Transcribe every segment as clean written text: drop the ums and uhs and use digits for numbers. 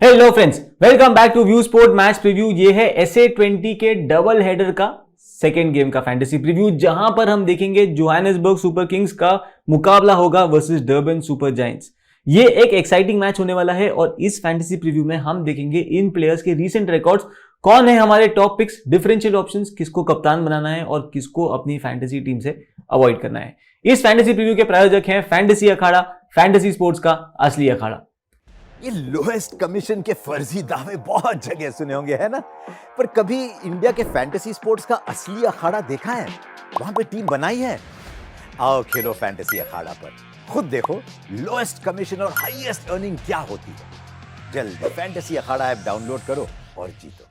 Hello friends, welcome back to view sport match preview. ये है SA20 के double header का सेकेंड गेम का फैंटेसी प्रीव्यू, जहां पर हम देखेंगे जोहानिसबर्ग सुपर किंग्स का मुकाबला होगा वर्सेस डर्बन सुपर जायंट्स। ये एक एक्साइटिंग मैच होने वाला है और इस फैंटेसी प्रीव्यू में हम देखेंगे इन प्लेयर्स के रीसेंट रिकॉर्ड्स, कौन है हमारे टॉप पिक्स, डिफरेंशियल ऑप्शंस, किसको कप्तान बनाना है और किसको अपनी फैंटेसी टीम से अवॉइड करना है। इस फैंटेसी प्रीव्यू के प्रायोजक हैं फैंटेसी अखाड़ा, फैंटेसी स्पोर्ट्स का असली अखाड़ा। ये लोएस्ट कमीशन के फर्जी दावे बहुत जगह सुने होंगे, है ना? पर कभी इंडिया के फैंटेसी स्पोर्ट्स का असली अखाड़ा देखा है? वहां पे टीम बनाई है? आओ खेलो फैंटेसी अखाड़ा पर, खुद देखो लोएस्ट कमीशन और हाईएस्ट अर्निंग क्या होती है। जल्दी फैंटेसी अखाड़ा ऐप डाउनलोड करो और जीतो।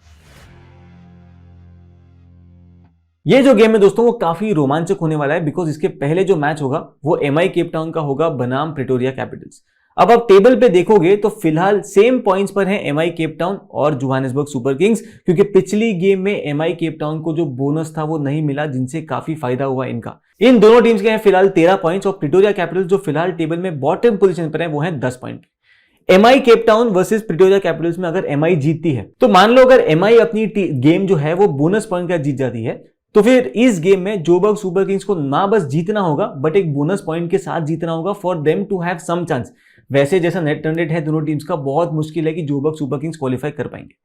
ये जो गेम है दोस्तों वो काफी रोमांचक होने वाला है, बिकॉज इसके पहले जो मैच होगा वो MI केप टाउन का होगा बनाम प्रिटोरिया कैपिटल्स। अब आप टेबल पे देखोगे तो फिलहाल सेम पॉइंट्स पर है MI केप टाउन और जोहानिसबर्ग सुपर किंग्स, क्योंकि पिछली गेम में MI केप टाउन को जो बोनस था वो नहीं मिला, जिनसे काफी फायदा हुआ इनका। इन दोनों टीम्स के हैं फिलहाल 13 पॉइंट्स और प्रिटोरिया कैपिटल्स जो फिलहाल टेबल में बॉटम पोजीशन पर है वो है 10 point. MI Cape Town versus Pretoria Capitals में अगर MI जीतती है तो मान लो अगर MI अपनी गेम जो है वो बोनस पॉइंट का जीत जाती है, तो फिर इस गेम में जोबर्ग सुपर किंग्स को ना बस जीतना होगा बट एक बोनस पॉइंट के साथ जीतना होगा for them to have some chance. वैसे जैसा नेट रन रेट है दोनों टीम्स का, बहुत मुश्किल है कि जोबर्ग सुपर किंग्स क्वालिफाई कर पाएंगे।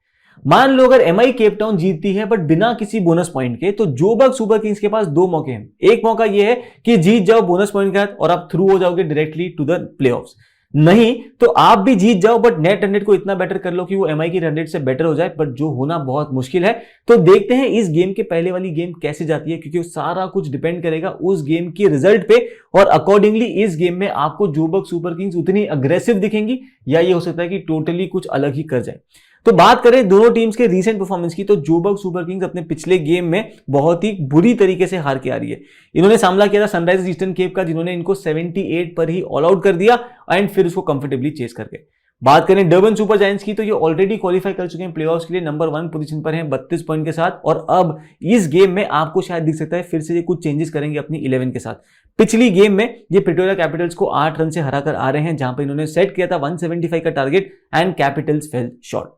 मान लो अगर MI केप टाउन जीतती है बट बिना किसी बोनस पॉइंट के, तो जोबर्ग सुपर किंग्स के पास दो मौके हैं। एक मौका यह है कि जीत जाओ बोनस पॉइंट के साथ और आप थ्रू हो जाओगे डायरेक्टली टू द प्लेऑफ्स, नहीं तो आप भी जीत जाओ बट नेट रन रेट को इतना बेटर कर लो कि वो MI की रन रेट से बेटर हो जाए, बट जो होना बहुत मुश्किल है। तो देखते हैं इस गेम के पहले वाली गेम कैसे जाती है, क्योंकि सारा कुछ डिपेंड करेगा उस गेम की रिजल्ट पे और अकॉर्डिंगली इस गेम में आपको जोबर्ग सुपर किंग्स उतनी अग्रेसिव दिखेंगी या ये हो सकता है कि टोटली कुछ अलग ही कर जाए। तो बात करें दोनों टीम्स के रीसेंट परफॉर्मेंस की, तो जोबर्ग सुपर किंग्स अपने पिछले गेम में बहुत ही बुरी तरीके से हार के आ रही है। इन्होंने सामना किया था सनराइजर्स ईस्टर्न केप का, जिन्होंने इनको 78 पर ही ऑल आउट कर दिया एंड फिर उसको कंफर्टेबली चेस करके। बात करें डर्बन सुपर जायंट्स की, तो ये ऑलरेडी क्वालिफाई कर चुके हैं प्लेऑफ्स के लिए, नंबर 1 पोजीशन पर हैं 32 पॉइंट के साथ। और अब इस गेम में आपको शायद दिख सकता है फिर से ये कुछ चेंजेस करेंगे अपनी 11 के साथ। पिछली गेम में ये प्रिटोरिया कैपिटल्स को 8 रन से हराकर आ रहे हैं, जहां पर इन्होंने सेट किया था 175 का target and Capitals fail short.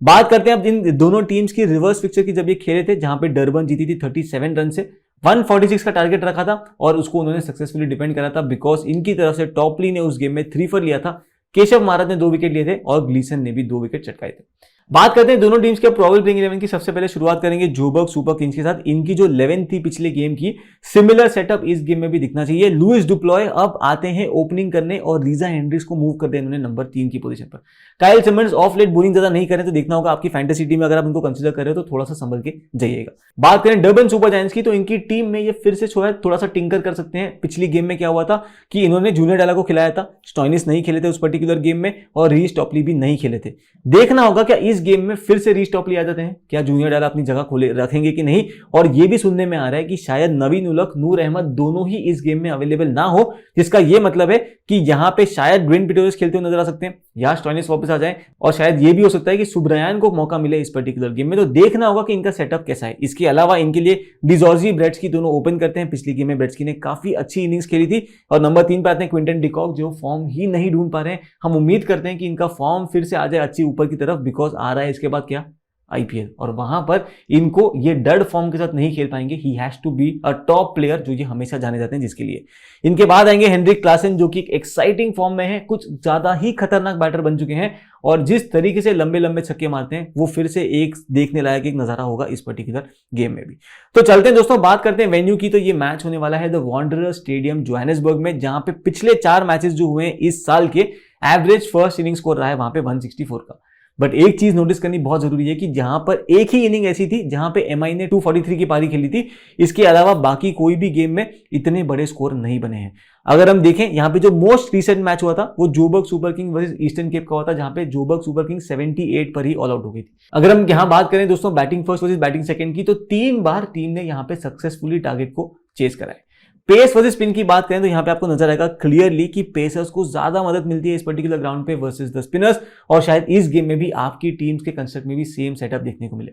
बात करते हैं अब इन दोनों टीम्स की रिवर्स फिक्चर की, जब ये खेले थे, जहां पे डर्बन जीती थी 37 रन से। 146 का टारगेट रखा था और उसको उन्होंने सक्सेसफुली डिफेंड करा था, बिकॉज इनकी तरफ से टॉपली ने उस गेम में 3 for लिया था, केशव महाराज ने 2 विकेट लिए थे और ग्लीसन ने भी 2 विकेट चटकाए थे। बात करते हैं दोनों टीम्स के प्रोबेबल प्लेइंग 11 की। सबसे पहले शुरुआत करेंगे जोबर्ग सुपर किंग्स के साथ। इनकी जो 11 थी पिछले गेम की, सिमिलर सेटअप इस गेम में भी दिखना चाहिए। लुइस डुप्लॉय अब आते हैं ओपनिंग करने और रीजा हेनरिक्स को मूव कर दिया इन्होंने नंबर 3 की पोजीशन पर। Kyle Simmonds of late bowling ज्यादा नहीं करें, तो देखना होगा आपकी फैंटेसी टीम में अगर आप उनको कंसीडर कर रहे हो तो थोड़ा सा संभल के जाइएगा। बात करें डर्बन सुपर जायंट्स की, तो इनकी टीम में ये फिर से थोड़ा सा टिंकर कर सकते हैं। पिछली गेम में क्या हुआ था कि इन्होंने जूनियर डाला को खिलाया था, स्टॉइनिस नहीं खेले थे उस पर्टिकुलर गेम में और रीस टॉपली भी नहीं खेले थे। देखना होगा क्या इस गेम में फिर से रीस टॉपली आ जाते हैं, क्या जूनियर डाला अपनी जगह खोले रखेंगे कि नहीं। और ये भी सुनने में आ रहा है कि शायद नवीन उलक, नूर अहमद दोनों ही इस गेम में अवेलेबल ना हो, जिसका ये मतलब है कि यहां पे शायद ग्विन पिटोरियस खेलते हुए नजर आ सकते हैं या स्टॉइनिस वापस आ जाए, और शायद ये भी हो सकता है कि सुब्रायन को मौका मिले इस पर्टिकुलर गेम में। तो देखना होगा कि इनका सेटअप कैसा है। इसके अलावा इनके लिए डिजॉर्जी ब्रेट्सकी दोनों ओपन करते हैं। पिछली गेम में ब्रेट्सकी ने काफी अच्छी इनिंग्स खेली थी। और नंबर 3 पे आते हैं क्विंटन डिकॉक, जो फॉर्म ही नहीं ढूंढ पा रहे हैं। हम उम्मीद करते हैं कि इनका फॉर्म फिर से आ जाए अच्छी ऊपर की तरफ, बिकॉज आ रहा है इसके बाद क्या, IPL, और वहां पर इनको ये डड फॉर्म के साथ नहीं खेल पाएंगे। He has to be a top player, जो ये हमेशा जाने जाते हैं जिसके लिए। इनके बाद आएंगे हेनरिक क्लासन, जो कि एक एक्साइटिंग फॉर्म में है, कुछ ज्यादा ही खतरनाक बैटर बन चुके हैं और जिस तरीके से लंबे लंबे छक्के मारते हैं वो फिर से एक देखने लायक एक नजारा होगा इस पर्टिकुलर गेम में भी। तो चलते हैं दोस्तों, बात करते हैं वेन्यू की। तो ये मैच होने वाला है द वांडरर्स स्टेडियम जोहानिसबर्ग में, जहां पे पिछले 4 मैचेस जो हुए हैं इस साल के, एवरेज फर्स्ट इनिंग स्कोर रहा है वहां पे 164 का। बट एक चीज नोटिस करनी बहुत जरूरी है कि जहां पर एक ही इनिंग ऐसी थी जहां पे MI ने 243 की पारी खेली थी, इसके अलावा बाकी कोई भी गेम में इतने बड़े स्कोर नहीं बने हैं। अगर हम देखें यहां पे जो मोस्ट रीसेंट मैच हुआ था वो Joburg super king versus Eastern Cape का हुआ था, जहां पे जोबर्ग सुपर किंग 78 पर ही ऑल आउट हो गई थी। अगर हम यहां बात करें दोस्तों batting first versus batting second की, तो 3 बार टीम ने यहां पे सक्सेसफुली टारगेट को चेस करा है। पेस वर्सेस स्पिन की बात करें तो यहां पे आपको नजर आएगा क्लियरली कि पेसर्स को ज्यादा मदद मिलती है इस पर्टिकुलर ग्राउंड पे वर्सेस द स्पिनर्स, और शायद इस गेम में भी आपकी टीम्स के कंस्ट्रक्ट में भी सेम सेटअप देखने को मिले।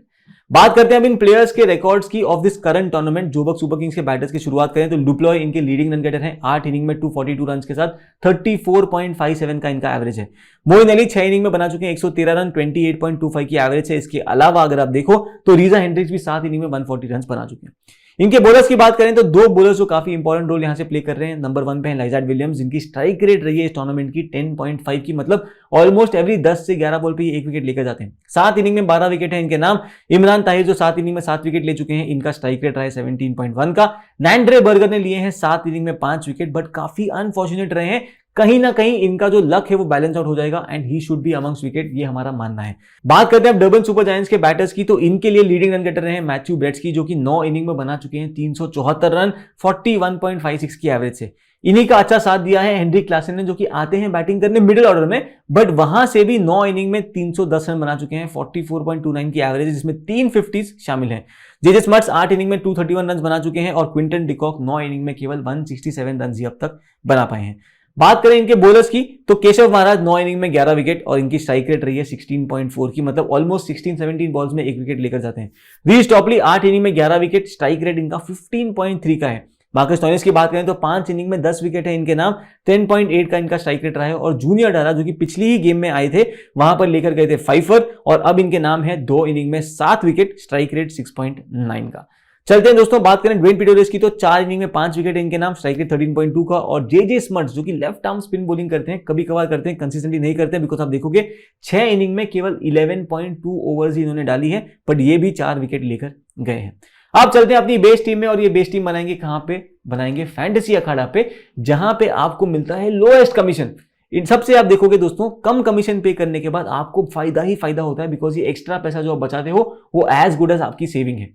बात करते हैं अब इन प्लेयर्स के रिकॉर्ड्स की ऑफ दिस करंट टूर्नामेंट। जोबक सुपर किंग्स के बैटर्स की शुरुआत करें तो डुप्लॉय इनके लीडिंग रन गेटर हैं, 8 इनिंग में 242 रन के साथ 34.57 का इनका एवरेज है। मोइन अली 6 इनिंग में बना चुके हैं 113 रन, 28.25 की एवरेज है। इसके अलावा अगर आप देखो तो रीजा हेंड्रिक्स भी 7 इनिंग में 140 रन बना चुके हैं। इनके बॉलर्स की बात करें तो दो बॉलर्स जो काफी इंपॉर्टेंट रोल यहां से प्ले कर रहे हैं। नंबर 1 पे है लाइजार्ड विलियम्स, जिनकी स्ट्राइक रेट रही है इस टूर्नामेंट की 10.5 की, मतलब ऑलमोस्ट एवरी 10 से 11 बॉल पे ये 1 विकेट लेकर जाते हैं। 7 इनिंग में 12 विकेट है इनके नाम। इमरान ताहिर जो 7 इनिंग में 7 विकेट ले चुके हैं, इनका स्ट्राइक रेट रहा है 17.1 का। नैंड्रे बर्गर ने लिए हैं 7 इनिंग में 5 विकेट, बट काफी अनफॉर्चुनेट रहे हैं। कहीं ना कहीं इनका जो लक है वो बैलेंस आउट हो जाएगा and he should be amongst wicket, ये हमारा मानना है। बात करते हैं अब डर्बन सुपर जायंट्स के बैटर्स की, तो इनके लिए लीडिंग रन गेटर रहे हैं मैथ्यू ब्रेट्सकी, जो कि 9 इनिंग में बना चुके हैं 374 रन, 41.56 की एवरेज से। इन्हीं का अच्छा साथ दिया है हेनरिक क्लासन ने, जो कि आते हैं बैटिंग करने मिडिल ऑर्डर में, बट वहां से भी 9 इनिंग में 310 रन बना चुके हैं, 44.29 की एवरेज, जिसमें 3 50s शामिल हैं। जेजे स्मर्ट्स 8 इनिंग में 231 रन बना चुके हैं और क्विंटन डिकॉक 9 इनिंग में केवल 167 रन ही अब तक बना पाए हैं। बात करें इनके बॉलर्स की तो केशव महाराज 9 इनिंग में 11 विकेट और इनकी स्ट्राइक रेट रही है 16.4 की, मतलब ऑलमोस्ट 16-17 बॉल्स में 1 विकेट लेकर जाते हैं। रीज टॉपली 8 इनिंग में 11 विकेट, स्ट्राइक रेट इनका 15.3 का है। मार्कस स्टोइनिस की बात करें तो 5 इनिंग में 10 विकेट है इनके नाम, 10.8 का इनका स्ट्राइक रेट रहा है। और जूनियर डारा जो कि पिछली ही गेम में आए थे वहां पर लेकर गए थे 5 और अब इनके नाम है 2 इनिंग में 7 विकेट, स्ट्राइक रेट 6.9 का। चलते हैं दोस्तों, बात करें ड्वेन पिटोरियस की तो 4 इनिंग में 5 विकेट है इनके नाम, स्ट्राइक रेट 13.2 का। और जेजे स्मर्ट्स जो कि लेफ्ट आर्म स्पिन बॉलिंग करते हैं, कभी कभार करते हैं, कंसिस्टेंटली नहीं करते हैं, बिकॉज आप देखोगे 6 इनिंग में केवल 11.2 ओवर्स ही इन्होंने डाली है, बट ये भी 4 विकेट लेकर गए हैं। आप चलते हैं अपनी बेस टीम में, और ये बेस टीम बनाएंगे कहां पे? बनाएंगे फैंटेसी अखाड़ा पे, जहां पे आपको मिलता है लोएस्ट कमीशन। इन सबसे आप देखोगे दोस्तों, कम कमीशन पे करने के बाद आपको फायदा ही फायदा होता है, बिकॉज ये एक्स्ट्रा पैसा जो आप बचाते हो वो एज गुड एज आपकी सेविंग है।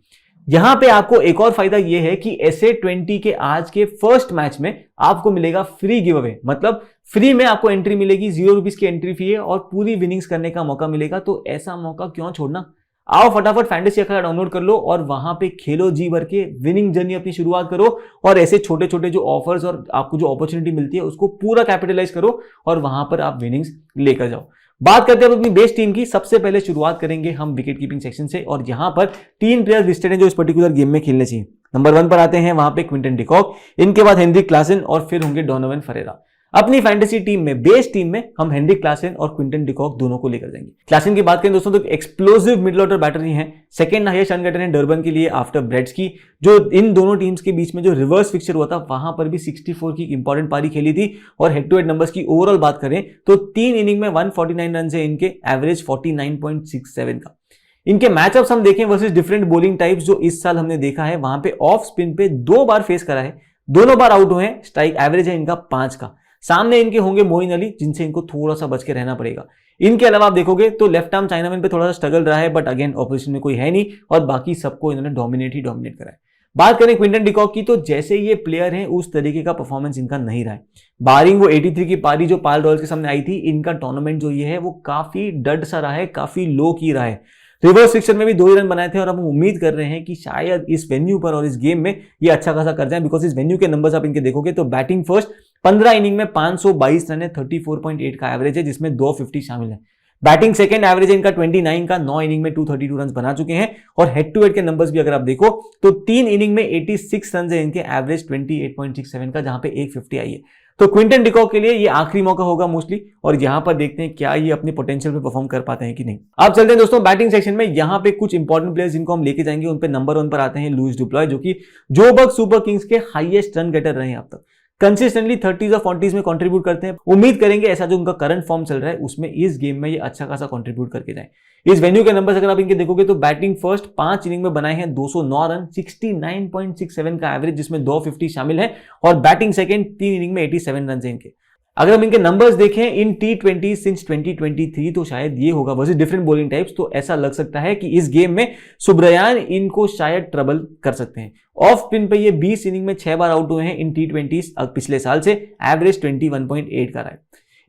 यहां पे आपको एक और फायदा यह है कि SA20 के आज के फर्स्ट मैच में आपको मिलेगा फ्री गिव अवे, मतलब फ्री में आपको एंट्री मिलेगी, 0 रुपीज की एंट्री फी है और पूरी विनिंग्स करने का मौका मिलेगा। तो ऐसा मौका क्यों छोड़ना? आओ फटाफट फैंटेसी अखाड़ा डाउनलोड कर लो और वहां पे खेलो जी भर के, विनिंग जर्नी अपनी शुरुआत करो और ऐसे छोटे छोटे जो ऑफर्स और आपको जो अपॉर्चुनिटी मिलती है उसको पूरा कैपिटलाइज करो और वहां पर आप विनिंग्स लेकर जाओ। बात करते हैं अपनी बेस्ट टीम की। सबसे पहले शुरुआत करेंगे हम विकेट कीपिंग सेक्शन से, और यहां पर 3 प्लेयर्स लिस्टेड हैं जो इस पर्टिकुलर गेम में खेलने चाहिए। नंबर 1 पर आते हैं वहां पे क्विंटन डिकॉक, इनके बाद हेनरिक क्लासन और फिर होंगे डोनोवन फरेरा। अपनी फैंटेसी टीम में, बेस टीम में हम हेनरिक क्लासन और क्विंटन डिकॉक दोनों को लेकर जाएंगे। क्लासन की बात करें दोस्तों तो एक्सप्लोसिव मिडिल ऑर्डर बैटर ही हैं, सेकंड हाईएस्ट रन गेटर हैं डर्बन के लिए आफ्टर ब्रेट्सकी। जो इन दोनों टीम्स के बीच में जो रिवर्स फिक्सचर हुआ था वहां पर भी 64 की इंपॉर्टेंट पारी खेली थी। और हेड टू हेड नंबर्स की ओवरऑल बात करें तो 3 इनिंग में 149 रन है इनके, एवरेज 49.67 का। इनके मैचअप्स हम देखें वर्सेस डिफरेंट बॉलिंग टाइप्स जो इस साल हमने देखा है, वहां पे ऑफ स्पिन पे 2 बार फेस करा है, दोनों बार आउट हुए हैं, स्ट्राइक एवरेज है इनका 5 का। सामने इनके होंगे मोइन अली, जिनसे इनको थोड़ा सा बच के रहना पड़ेगा। इनके अलावा आप देखोगे तो लेफ्ट आर्म चाइनामैन पे थोड़ा सा स्ट्रगल रहा है, बट अगेन ऑपोजिशन में कोई है नहीं और बाकी सबको इन्होंने डोमिनेट करा है। बात करें क्विंटन डिकॉक की तो जैसे ये प्लेयर हैं उस तरीके का परफॉर्मेंस इनका नहीं रहा है। बारिंग वो 83 की पारी जो पाल रॉयल्स के सामने आई थी, इनका टूर्नामेंट जो ये है वो काफी डड सा रहा है, काफी लो की रहा है। रिवर्स फिक्सचर में भी 2 ही रन बनाए थे और अब हम उम्मीद कर रहे हैं कि शायद इस वेन्यू पर और इस गेम में ये अच्छा खासा कर जाए, बिकॉज इस वेन्यू के नंबर्स आप इनके देखोगे तो बैटिंग फर्स्ट 15 इनिंग में 522 रन है, 34.8 का एवरेज है, जिसमें 250 शामिल है। बैटिंग सेकंड एवरेज है इनका 29 का, 9 इनिंग में 232 रन बना चुके हैं। और हेड टू हेड के नंबर्स भी अगर आप देखो तो 3 इनिंग में 86 रन है इनके, एवरेज 28.67 का, जहां पे 150 आई है। तो क्विंटन डिकॉक के लिए ये आखिरी मौका होगा मोस्टली, और यहां पर देखते हैं क्या ये अपने पोटेंशियल पे परफॉर्म कर पाते हैं कि नहीं। अब चलते हैं दोस्तों बैटिंग सेक्शन में, यहां पे कुछ इंपॉर्टेंट प्लेयर्स जिनको हम लेके जाएंगे। उन पे नंबर 1 पर आते हैं लुइस डुप्लॉय, जो कि जोबर्ग सुपर किंग्स के हाईएस्ट रन गेटर रहे हैं अब तक, कंसिस्टेंटली 30s और 40s में कंट्रीब्यूट करते हैं। उम्मीद करेंगे ऐसा जो उनका करंट फॉर्म चल रहा है उसमें इस गेम में ये अच्छा खासा कंट्रीब्यूट करके जाए। इस वेन्यू के नंबर्स अगर आप इनके देखोगे तो बैटिंग फर्स्ट 5 इनिंग में बनाए हैं 209 रन, 69.67 का एवरेज, जिसमें 250 शामिल है। और बैटिंग सेकंड 3 इनिंग में 87 रन है इनके। अगर हम इनके नंबर्स देखें इन T20 सिंस 2023 तो शायद ये होगा वर्सेस डिफरेंट बॉलिंग टाइप्स, तो ऐसा लग सकता है कि इस गेम में सुब्रयान इनको शायद ट्रबल कर सकते हैं। ऑफ स्पिन पे ये 20 इनिंग में 6 बार आउट हुए हैं इन T20 पिछले साल से, एवरेज 21.8 का रहा है।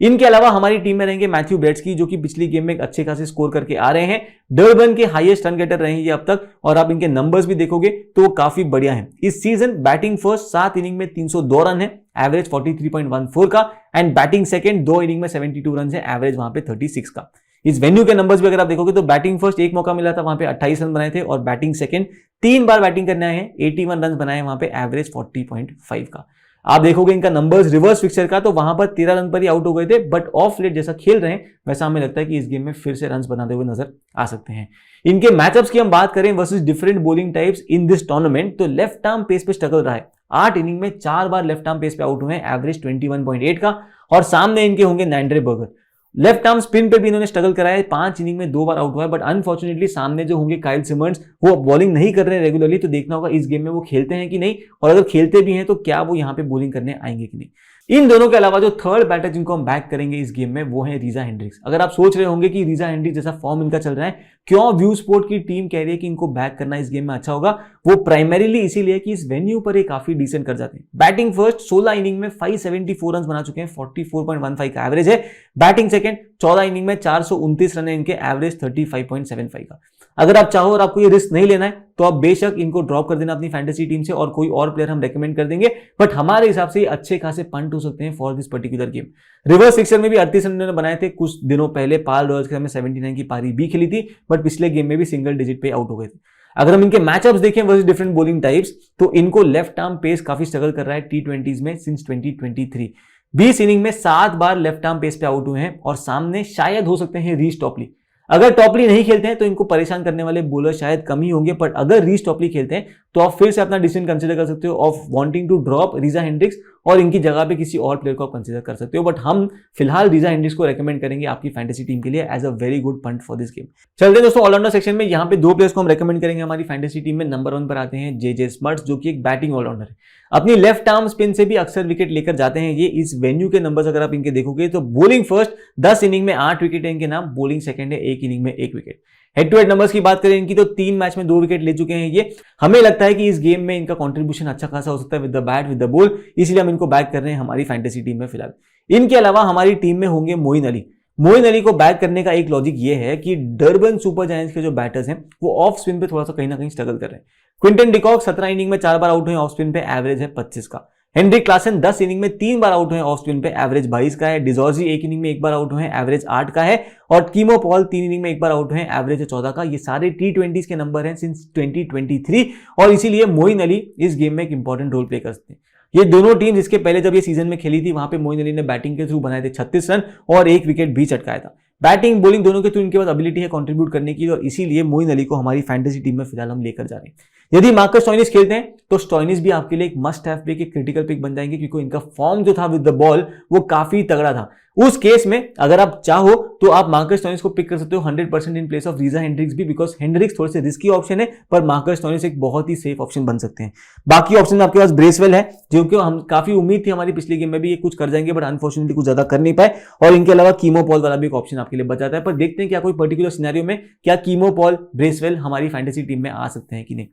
इनके अलावा हमारी टीम में रहेंगे मैथ्यू ब्रेट्सकी, जो कि पिछली गेम में एक अच्छे खासे स्कोर करके आ रहे हैं। डर्बन के हाईएस्ट रन गेटर रहेंगे अब तक, और आप इनके नंबर्स भी देखोगे तो वो काफी बढ़िया हैं। इस सीजन बैटिंग फर्स्ट 7 इनिंग में 302 रन है, एवरेज 43.14 का, एंड बैटिंग सेकंड 2 इनिंग में 72 रन है, एवरेज वहां पे 36 का। इस वेन्यू के नंबर्स भी अगर आप देखोगे तो बैटिंग फर्स्ट एक मौका मिला था, वहां पे 28 रन बनाए थे, और बैटिंग सेकंड 3 बार बैटिंग करने आए हैं, 81 रन बनाए, वहां पे एवरेज 40.5 का। आप देखोगे इनका नंबर्स रिवर्स फिक्सचर का तो वहां पर 13 रन पर ही आउट हो गए थे, बट ऑफ लेट जैसा खेल रहे हैं वैसा हमें लगता है कि इस गेम में फिर से रन्स बनाते हुए नजर आ सकते हैं। इनके मैचअप्स की हम बात करें versus different bowling types in this tournament, तो लेफ्ट आर्म पेस पे स्ट्रगल रहा है। 8 इनिंग में 4 बार लेफ्ट आर्म पेस पे आउट हुए हैं, एवरेज 21.8 का, और सामने इनके होंगे नैंड्रे बर्गर। लेफ्ट आर्म स्पिन पे भी इन्होंने स्ट्रगल कराया है, 5 इनिंग में 2 बार आउट हुआ है, बट अनफॉर्चुनेटली सामने जो होंगे काइल सिमंस, वो बॉलिंग नहीं कर रहे हैं रेगुलरली, तो देखना होगा इस गेम में वो खेलते हैं कि नहीं, और अगर खेलते भी हैं तो क्या वो यहाँ पे बॉलिंग करने आएंगे कि नहीं। इन दोनों के अलावा जो थर्ड बैटर जिनको हम बैक करेंगे इस गेम में वो है रीजा हेंड्रिक्स। अगर आप सोच रहे होंगे कि रीजा हेंड्रिक्स जैसा फॉर्म इनका चल रहा है, क्यों व्यू स्पोर्ट की टीम कह रही है कि इनको बैक करना इस गेम में अच्छा होगा, वो प्राइमरीली इसीलिए कि इस वेन्यू पर ये काफी डिसेंट कर जाते हैं। बैटिंग फर्स्ट 16 इनिंग में 574 रन बना चुके हैं, 44.15 का एवरेज है। बैटिंग सेकंड 14 इनिंग में 429 रन है इनके, एवरेज 35.75 का। अगर आप चाहो और आपको ये रिस्क नहीं लेना है तो आप बेशक इनको ड्रॉप कर देना अपनी फैंटेसी टीम से, और कोई और प्लेयर हम रेकमेंड कर देंगे, बट हमारे हिसाब से ये अच्छे खासे पंट हो सकते हैं for this particular game. Reverse fixture में भी 38 रन इन्होंने बनाए थे कुछ दिनों पहले, पाल रॉयल्स के सामने 79 की पारी भी खेली थी, बट पिछले गेम में भी सिंगल डिजिट पे आउट हो गए थे। अगर हम इनके मैचअप्स देखें वर्सेस डिफरेंट बॉलिंग टाइप्स, तो इनको लेफ्ट आर्म पेस काफी स्ट्रगल कर रहा है T20s में सिंस 2023। 20 इनिंग में 7 बार लेफ्ट आर्म पेस पे आउट हुए हैं, और सामने शायद हो सकते हैं रीस टॉपली। अगर टॉपली नहीं खेलते हैं तो इनको परेशान करने वाले बॉलर शायद कम ही होंगे, बट अगर रीस टॉपली खेलते हैं तो आप फिर से अपना डिसीजन कंसीडर कर सकते हो of wanting to drop Reeza Hendricks, और इनकी जगह पे किसी और प्लेयर को आप कंसीडर कर सकते हो, बट हम फिलहाल रीजा हेंड्रिक्स को रेकमेंड करेंगे आपकी फैंटेसी टीम के लिए as a very good punt for this game. चलते हैं दोस्तों ऑलराउंडर सेक्शन में, यहाँ पे 2 प्लेयर्स को हम रेकमेंड करेंगे हमारी फैंटेसी टीम में। नंबर 1 पर आते हैं जे स्मर्ट्स, जो कि एक बैटिंग ऑलराउंडर है। अपनी लेफ्ट आर्म स्पिन से भी अक्सर विकेट लेकर जाते हैं ये। इस वेन्यू के नंबर्स अगर आप इनके देखोगे तो बॉलिंग फर्स्ट 10 इनिंग में 8 विकेट है इनके नाम, बॉलिंग सेकंड है 1 इनिंग में 1 wicket. Head to head numbers की बात करें इनकी तो 3 मैच में 2 विकेट ले चुके हैं ये। हमें लगता है कि इस गेम में इनका कंट्रीब्यूशन अच्छा खासा हो सकता है with the bat with the ball, इसलिए हम इनको बैक कर रहे हैं हमारी फैंटेसी टीम में फिलहाल। इनके अलावा हमारी टीम में होंगे मोइन अली। मोइन अली को बैक करने का एक लॉजिक ये है कि डर्बन सुपर जायंट्स के जो बैटर्स हैं वो ऑफ स्पिन पे थोड़ा सा कहीं ना कहीं स्ट्रगल कर रहे हैं। क्विंटन डिकॉक 17 इनिंग में 4 बार आउट हुए ऑफ स्पिन पे, एवरेज है 25 का। हेनरिक क्लासन 10 इनिंग में 3 बार आउट हुए ऑफ स्पिन पे, एवरेज 22 का है। डिजॉर्जी 1 इनिंग में 1 बार आउट हुए, एवरेज 8 का है। और कीमो पॉल 3 इनिंग में 1 बार आउट हुए, एवरेज है 14 का। ये सारे T20s के नंबर हैं सिंस 2023, और इसीलिए मोइन अली इस गेम में एक इंपॉर्टेंट रोल प्ले कर सकते हैं। ये दोनों टीम जिसके पहले जब ये सीजन में खेली थी वहां पे मोइन अली ने बैटिंग के थ्रू बनाए थे 36 रन और 1 विकेट भी चटकाया था। बैटिंग बॉलिंग दोनों के थ्रू इनके पास एबिलिटी है कंट्रीब्यूट करने की, और इसीलिए मोइन अली को हमारी फैंटेसी टीम में फिलहाल हम लेकर जा रहे हैं। यदि मार्कस स्टोइनिस खेलते हैं तो स्टोइनिस भी आपके लिए एक मस्ट हैव पिक, एक क्रिटिकल पिक बन जाएंगे, क्योंकि इनका फॉर्म जो था विद द बॉल वो काफी तगड़ा था। उस केस में अगर आप चाहो तो आप मार्कस स्टोइनिस को पिक कर सकते हो 100% in place of Reeza Hendricks भी, बिकॉज हेंड्रिक्स थोड़े से रिस्की ऑप्शन है, पर मार्कस स्टोइनिस एक बहुत ही सेफ ऑप्शन बन सकते हैं। बाकी ऑप्शन आपके पास ब्रेसवेल है, जो कि हम काफी उम्मीद थी हमारी पिछली गेम में भी ये कुछ कर जाएंगे, बट अनफॉर्चुनेटली कुछ ज्यादा कर नहीं पाए। और इनके अलावा कीमो पॉल वाला भी एक ऑप्शन आपके लिए बच जाता है, पर देखते हैं क्या कोई पर्टिकुलर सिनेरियो में क्या कीमो पॉल ब्रेसवेल हमारी फैंटेसी टीम में आ सकते हैं कि नहीं।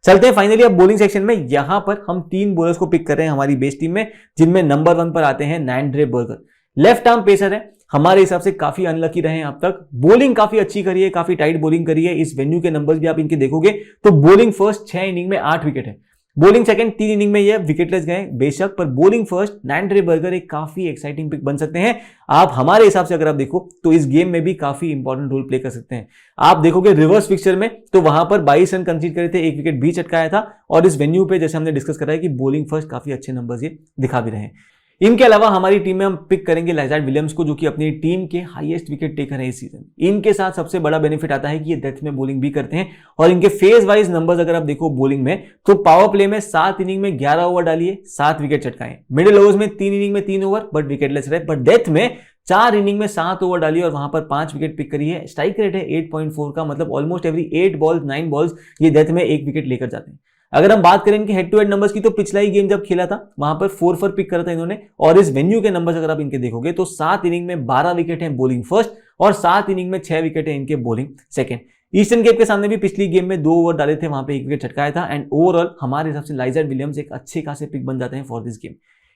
चलते हैं फाइनली अब बॉलिंग सेक्शन में। यहां पर हम 3 बॉलर्स को पिक कर रहे हैं हमारी बेस टीम में, जिनमें नंबर 1 पर आते हैं नैंड्रे बर्गर। लेफ्ट आर्म पेसर है, हमारे हिसाब से काफी अनलकी रहे हैं अब तक। बॉलिंग काफी अच्छी करी है, काफी टाइट बॉलिंग करी है। इस वेन्यू के नंबर्स भी आप इनके देखोगे तो बॉलिंग फर्स्ट 6 इनिंग में 8 विकेट है, बॉलिंग सेकंड 3 इनिंग में ये विकेटलेस गए बेशक, पर बॉलिंग फर्स्ट नैंड्रे बर्गर एक काफी एक्साइटिंग पिक बन सकते हैं। आप हमारे हिसाब से अगर आप देखो तो इस गेम में भी काफी इंपॉर्टेंट रोल प्ले कर सकते हैं। आप देखोगे रिवर्स फिक्सचर में तो वहां पर 22 रन कंसीड करे थे, 1 विकेट भी चटकाया था, और इस वेन्यू पे जैसे हमने डिस्कस करा है कि बॉलिंग फर्स्ट काफी अच्छे नंबर्स ये दिखा भी रहे हैं। इनके अलावा हमारी टीम में हम पिक करेंगे लाइजार्ड विलियम्स को, जो कि अपनी टीम के हाईएस्ट विकेट टेकर है इस सीजन। इनके साथ सबसे बड़ा बेनिफिट आता है कि ये डेथ में बॉलिंग भी करते हैं, और इनके फेज वाइज नंबर्स अगर आप देखो बॉलिंग में तो पावर प्ले में 7 इनिंग में 11 ओवर डालिए, 7 विकेट चटकाए। मिडिल ओवर्स में 3 इनिंग में 3 ओवर बट विकेटलेस रहे, बट डेथ में 4 इनिंग में 7 ओवर डाली और वहां पर 5 विकेट पिक करी है। स्ट्राइक रेट है 8.4 का, मतलब ऑलमोस्ट एवरी 8 बॉल्स 9 बॉल्स ये डेथ में 1 विकेट लेकर जाते हैं। अगर हम बात करें इनके हेड टू हेड नंबर्स की तो पिछला ही गेम जब खेला था वहां पर 4 फॉर पिक करा था इन्होंने, और इस वेन्यू के नंबर्स अगर आप इनके देखोगे तो 7 इनिंग में 12 विकेट हैं बॉलिंग फर्स्ट और 7 इनिंग में 6 विकेट है इनके बॉलिंग सेकंड। ईस्टर्न केप के सामने भी पिछली गेम में 2 ओवर डाले थे, वहां पे 1 विकेट छटकाया था, एंड ओवरऑल हमारे हिसाब से लाइजार्ड विलियम्स एक अच्छे खासे पिक बन जाते हैं फॉर दिस गेम।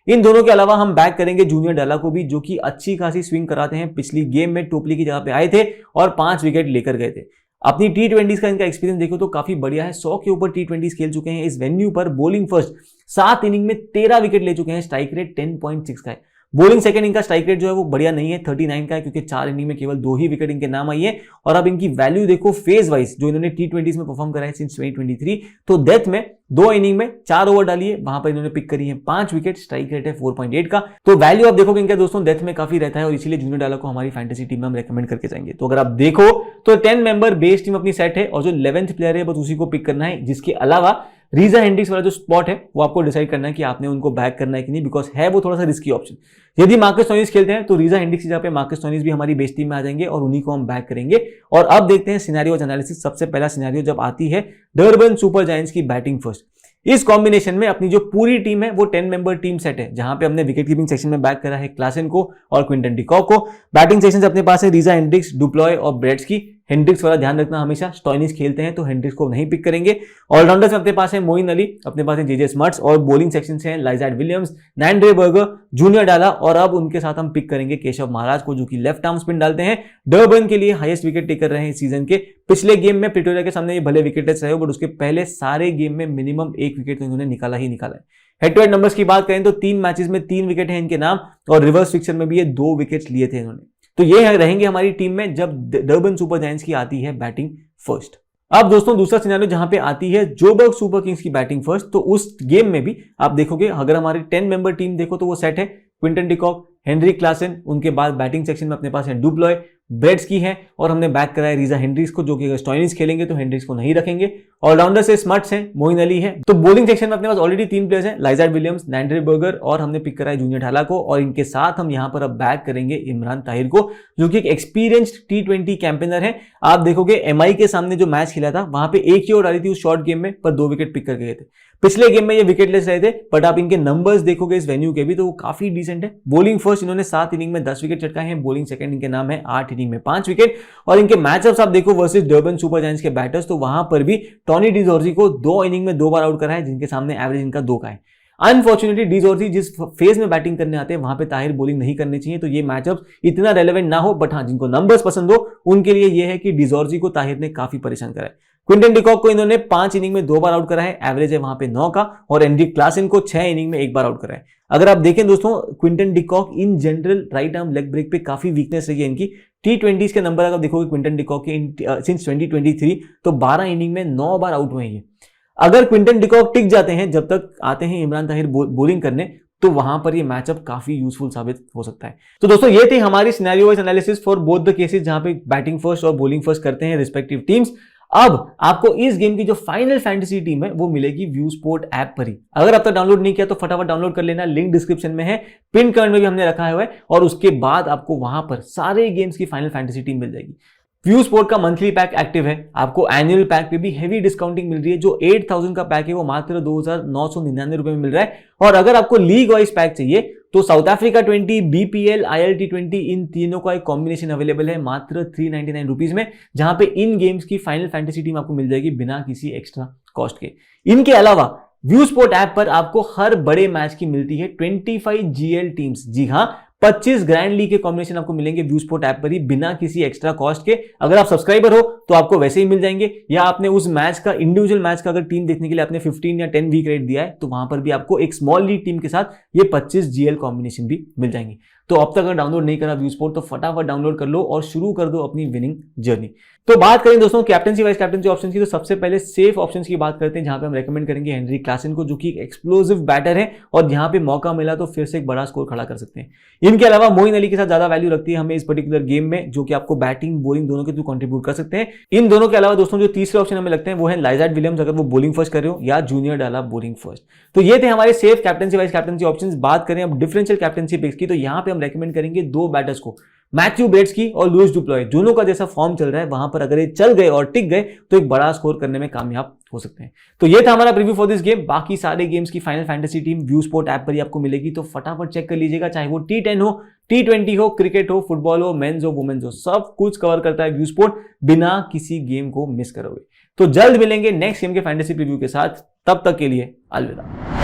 इन दोनों के अलावा हम बैक करेंगे जूनियर डाला को भी, जो कि अच्छी खासी स्विंग कराते हैं। पिछली गेम में टोपली की जगह पे आए थे और 5 विकेट लेकर गए थे। अपनी टी20 का इनका एक्सपीरियंस देखो तो काफी बढ़िया है। 100 के ऊपर टी20 खेल चुके हैं इस वेन्यू पर। बॉलिंग फर्स्ट 7 इनिंग में 13 विकेट ले चुके हैं। स्ट्राइक रेट 10.6 का है। बॉलिंग सेकंड इनका स्ट्राइक रेट जो है वो बढ़िया नहीं है, 39 का है, क्योंकि 4 इनिंग में केवल 2 ही विकेट इनके नाम आई है। और अब इनकी वैल्यू देखो फेज वाइज, जो इन्होंने टी20 में परफॉर्म करा है सिंस 2023, तो डेथ में 2 इनिंग में 4 ओवर डाली है, वहां पर इन्होंने पिक करी है 5 विकेट। स्ट्राइक रेट है 4.8 का। तो वैल्यू आप देखोगे इनका दोस्तों डेथ में काफी रहता है, और इसीलिए जूनियर डाला को हमारी फैंटेसी टीम में हम रेकमेंड करके जाएंगे। तो अगर आप देखो तो 10 मेंबर बेस टीम अपनी सेट है, और जो 11th प्लेयर है बस उसी को पिक करना है। जिसके अलावा रीजा हेंड्रिक्स वाला जो स्पॉट है वो आपको डिसाइड करना है कि आपने उनको बैक करना है कि नहीं, बिकॉज है वो थोड़ा सा रिस्की ऑप्शन। यदि मार्कस स्टोइनिस खेलते हैं तो रीजा हेंड्रिक्स की जगह पे मार्कस स्टोइनिस भी हमारी बेस टीम में आ जाएंगे, और उन्हीं को हम बैक करेंगे। और अब देखते हैं सिनेरियो एनालिसिस। सबसे पहला सिनेरियो जब आती है डरबन सुपर जायंट्स की बैटिंग फर्स्ट। इस कॉम्बिनेशन में अपनी जो पूरी टीम है वो 10 मेंबर टीम सेट है, जहां पे हमने विकेट कीपिंग सेक्शन में बैक करा है क्लासन को और क्विंटन डिकॉक को। बैटिंग सेक्शन अपने पास है रीजा हेंड्रिक्स, डुप्लॉय और ब्रेट्सकी। हेंड्रिक्स वाला ध्यान रखना हमेशा, स्टोइनिस खेलते हैं तो हेंड्रिक्स को नहीं पिक करेंगे। ऑलराउंडर्स में अपने पास है मोइन अली, अपने पास है जेजे स्मर्ट्स, और बॉलिंग सेक्शन से हैं लाइजार्ड विलियम्स, नैंड्रे बर्गर, जूनियर डाला, और अब उनके साथ हम पिक करेंगे केशव महाराज को, जो कि लेफ्ट आर्म स्पिन डालते हैं। डरबन के लिए हाईएस्ट विकेट टेकर रहे हैं इस सीजन के। पिछले गेम में प्रिटोरिया के सामने ये भले विकेटलेस रहे हो, बट उसके पहले सारे गेम में मिनिमम 1 विकेट तो इन्होंने निकाला ही निकाला है। हेड टू हेड नंबर्स की बात करें तो 3 मैचेस में 3 विकेट है इनके नाम, और रिवर्स फिक्सर में भी ये 2 विकेट लिए थे इन्होंने। तो ये रहेंगे हमारी टीम में जब डरबन सुपर जायंट्स की आती है बैटिंग फर्स्ट। अब दोस्तों दूसरा सिनेरियो जहां पे आती है जोबर्ग सुपर किंग्स की बैटिंग फर्स्ट, तो उस गेम में भी आप देखोगे अगर हमारी 10 मेंबर टीम देखो तो वो सेट है क्विंटन डिकॉक, हेनरिक क्लासन, उनके बाद बैटिंग सेक्शन में अपने पास है डुप्लॉय, ब्रेट्सकी है, और हमने बैक कराया रीजा हेंड्रिक्स को, जो कि अगर स्टोइनिस खेलेंगे तो हेंड्रिक्स को नहीं रखेंगे। ऑलराउंडर से स्मर्ट्स हैं, मोइन अली है। तो बॉलिंग सेक्शन में अपने पास ऑलरेडी 3 प्लेयर्स हैं, लाइजार्ड विलियम्स, नैंड्रे बर्गर, और हमने पिक कराया जूनियर ढाला को, और इनके साथ हम यहां पर अब बैक करेंगे इमरान ताहिर को, जो कि एक एक्सपीरियंस्ड टी20 कैंपेनर है। आप देखोगे एमआई के सामने जो मैच खेला था वहां पे 1 ही ओवर डाली थी उस शॉर्ट गेम में, पर 2 विकेट पिक करके गए थे। पिछले गेम में ये विकेटलेस रहे थे, बट आप इनके नंबर्स देखोगे इस वेन्यू के भी तो वो काफी डिसेंट है। बॉलिंग फर्स्ट इन्होंने 7 इनिंग में 10 विकेट चटकाए हैं। बॉलिंग सेकंड इनके नाम है 8 इनिंग में 5 विकेट। और इनके मैचअप्स आप देखो वर्सेस डरबन सुपर जायंट्स के बैटर्स, तो वहां पर भी टॉनी डिजॉर्जी को 2 इनिंग में 2 बार आउट करा है, जिनके सामने एवरेज इनका 2 का है। अनफॉर्चुनेटली डिजॉर्जी जिस फेज में बैटिंग करने आते हैं वहां पे ताहिर बॉलिंग नहीं करनी चाहिए, तो ये मैचअप इतना रेलेवेंट ना हो, बट हाँ जिनको नंबर्स पसंद हो उनके लिए ये है कि डिजॉर्जी को ताहिर ने काफी परेशान करा है। क्विंटन डिकॉक को इन्होंने 5 इनिंग में 2 बार आउट करा है, एवरेज है वहां पे 9 का, और हेनरिक क्लासन को 6 इनिंग में 1 बार आउट करा है। अगर आप देखें दोस्तों Quinton de Kock in general right arm leg break पे काफी वीकनेस रही है इनकी। टी20 के नंबर अगर देखोगे क्विंटन डिकॉक के सिंस 2023 तो 12 इनिंग में 9 बार आउट हुए हैं। अगर क्विंटन डिकॉक टिक जाते हैं जब तक आते हैं इमरान ताहिर बॉलिंग करने, तो वहां पर ये मैचअप काफी यूजफुल साबित हो सकता है। तो दोस्तों ये थी हमारी scenario wise analysis for both the cases, जहां पे बैटिंग फर्स्ट और बॉलिंग फर्स्ट करते हैं रिस्पेक्टिव टीम्स। अब आपको इस गेम की जो फाइनल फैंटेसी टीम है वो मिलेगी व्यू स्पोर्ट ऐप पर ही। अगर आप तक डाउनलोड नहीं किया तो फटाफट डाउनलोड कर लेना, लिंक डिस्क्रिप्शन में है, पिन कमेंट में भी हमने रखा हुआ है, और उसके बाद आपको वहां पर सारे गेम्स की फाइनल फैंटेसी टीम मिल जाएगी। व्यू स्पोर्ट का मंथली पैक एक्टिव है, आपको एनुअल पैक पे भी हेवी डिस्काउंटिंग मिल रही है। जो 8000 का पैक है वो मात्र 2999 रुपए में मिल रहा है। और अगर आपको लीग वाइज पैक चाहिए तो साउथ अफ्रीका 20, बीपीएल, ILT20 इन तीनों का एक कॉम्बिनेशन अवेलेबल है मात्र 399 रुपीज में, जहां पे इन गेम्स की फाइनल फैंटेसी टीम आपको मिल जाएगी बिना किसी एक्स्ट्रा कॉस्ट के। इनके अलावा व्यू स्पोर्ट ऐप पर आपको हर बड़े मैच की मिलती है 25 GL टीम्स। जी हां, 25 ग्रैंड लीग के कॉम्बिनेशन आपको मिलेंगे व्यू स्पोर्ट ऐप पर ही बिना किसी एक्स्ट्रा कॉस्ट के। अगर आप सब्सक्राइबर हो तो आपको वैसे ही मिल जाएंगे, या आपने उस मैच का इंडिविजुअल मैच का अगर टीम देखने के लिए आपने 15 या 10 वीक रेट दिया है तो वहां पर भी आपको एक स्मॉल लीग टीम के साथ ये 25 GL कॉम्बिनेशन भी मिल जाएंगे। तो अब तक अगर डाउनलोड नहीं करा व्यू स्पोर्ट तो फटाफट डाउनलोड कर लो और शुरू कर दो अपनी विनिंग जर्नी। तो बात करें दोस्तों कैप्टनसी वाइस कैप्टनसी ऑप्शन की, तो सबसे पहले सेफ ऑप्शंस की बात करते हैं, जहां पे हम रेकमेंड करेंगे हेनरिक क्लासन को, जो कि एक एक्सप्लोसिव बैटर है और यहां पे मौका मिला तो फिर से एक बड़ा स्कोर खड़ा कर सकते हैं। इनके अलावा मोइन अली के साथ ज्यादा वैल्यू रखती है हमें इस पर्टिकुलर गेम में, जो कि आपको बैटिंग बॉलिंग दोनों के थ्रू कंट्रीब्यूट कर सकते हैं। इन दोनों के अलावा दोस्तों जो तीसरे ऑप्शन हमें लगते हैं वो है लाइजार्ड विलियम्स, अगर वो बॉलिंग फर्स्ट कर रहे हो, या जूनियर डाला बॉलिंग फर्स्ट। तो ये थे हमारे safe captaincy vice captaincy options. बात करें अब डिफरेंशियल कैप्टनसी पिक्स की, तो यहां पे हम रेकमेंड करेंगे 2 बैटर्स को, मैथ्यू ब्रेट्सकी और लुइस डुप्लॉय। दोनों का जैसा फॉर्म चल रहा है वहां पर अगर ये चल गए और टिक गए तो एक बड़ा स्कोर करने में कामयाब हो सकते हैं। तो ये था हमारा प्रीव्यू फॉर दिस गेम। बाकी सारे गेम्स की final fantasy team view sport app पर ही आपको मिलेगी, तो फटाफट चेक कर लीजिएगा, चाहे वो T10 हो, T20 हो, क्रिकेट हो, फुटबॉल हो, मेंस हो, वुमेन्स हो, सब कुछ कवर करता है व्यू स्पोर्ट, बिना किसी गेम को मिस करोगे। तो जल्द मिलेंगे नेक्स्ट गेम के फैंटेसी प्रीव्यू के साथ, तब तक के लिए अलविदा।